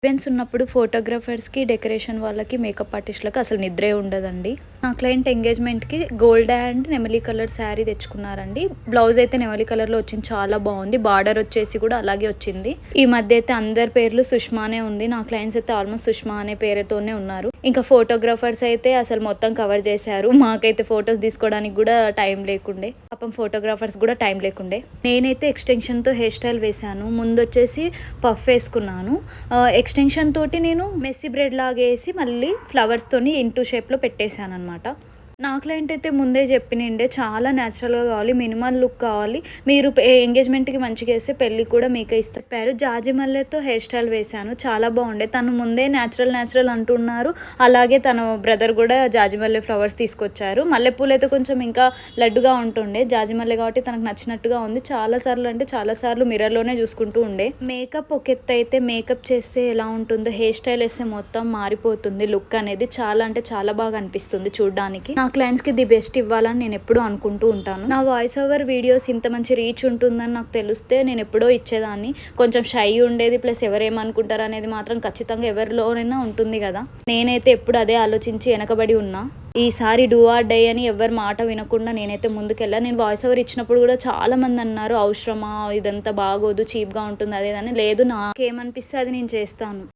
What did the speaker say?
Events ఉన్నప్పుడు ఫోటోగ్రాఫర్స్‌కి, decoration వాళ్ళకి, makeup ఆర్టిస్ట్‌లకి అసలు నిద్రే ఉండదండి. నా క్లయింట్ ఎంగేజ్‌మెంట్‌కి గోల్డ్ అండ్ నెమలి కలర్ శారీ తెచ్చుకున్నారండి. బ్లౌజ్ అయితే నెమలి కలర్‌లో వచ్చింది. చాలా బాగుంది. బార్డర్ వచ్చేసి కూడా అలాగే వచ్చింది. ఈ మధ్య అయితే అందరి పేర్లు సుష్మానే ఉంది. నా క్లయింట్స్ అయితే ఆల్మోస్ట్ సుష్మా అనే పేరుతోనే ఉన్నారు. ఇంకా ఫోటోగ్రాఫర్స్ అయితే అసలు మొత్తం కవర్ చేశారు. మాకైతే ఫొటోస్ తీసుకోవడానికి కూడా టైం లేకుండే. పాపం ఫోటోగ్రాఫర్స్ కూడా టైం లేకుండే. నేనైతే ఎక్స్టెన్షన్‌తో హెయిర్ స్టైల్ వేశాను. ముందొచ్చేసి పఫ్ వేసుకున్నాను. ఎక్స్టెన్షన్ తోటి నేను మెస్సీ బ్రెడ్ లాగా వేసి మళ్ళీ ఫ్లవర్స్తోని ఇంటూ షేప్లో పెట్టేశాను అనమాట. నా క్లయింట్ అయితే ముందే చెప్పినండే చాలా న్యాచురల్గా కావాలి, మినిమల్ లుక్ కావాలి, మీరు ఎంగేజ్మెంట్కి మంచిగా వేస్తే పెళ్ళి కూడా మీకే చెప్పారు. జాజి మల్లెతో హెయిర్ స్టైల్ వేశాను. చాలా బాగుండే. తను ముందే న్యాచురల్ అంటున్నారు. అలాగే తన బ్రదర్ కూడా జాజి మల్లె ఫ్లవర్స్ తీసుకొచ్చారు. మల్లెపూలు అయితే కొంచెం ఇంకా లడ్డుగా ఉంటుండే. జాజి మల్లె కాబట్టి తనకు నచ్చినట్టుగా ఉంది. చాలాసార్లు మిర్రర్లోనే చూసుకుంటూ ఉండే. మేకప్ ఒక ఎత్తు అయితే మేకప్ చేస్తే ఎలా ఉంటుందో హెయిర్ స్టైల్ వేస్తే మొత్తం మారిపోతుంది. లుక్ అనేది చాలా అంటే చాలా బాగా అనిపిస్తుంది చూడడానికి. నా క్లయింట్స్కి ది బెస్ట్ ఇవ్వాలని నేను ఎప్పుడూ అనుకుంటూ ఉంటాను. నా వాయిస్ ఓవర్ వీడియోస్ ఇంత మంచి రీచ్ ఉంటుందని నాకు తెలిస్తే నేను ఎప్పుడో ఇచ్చేదాన్ని. కొంచెం షై ఉండేది, ప్లస్ ఎవరేమనుకుంటారు అనేది మాత్రం ఖచ్చితంగా ఎవరిలోనైనా ఉంటుంది కదా. నేనైతే ఎప్పుడు అదే ఆలోచించి వెనకబడి ఉన్నా. ఈసారి డూ ఆర్ డై అని ఎవరి మాట వినకుండా నేనైతే ముందుకెళ్ళాను. నేను వాయిస్ ఓవర్ ఇచ్చినప్పుడు కూడా చాలా మంది అన్నారు, అవసరమా, ఇదంతా బాగోదు, చీప్గా ఉంటుంది, అదేదని. లేదు, నాకేమనిపిస్తే అది నేను చేస్తాను.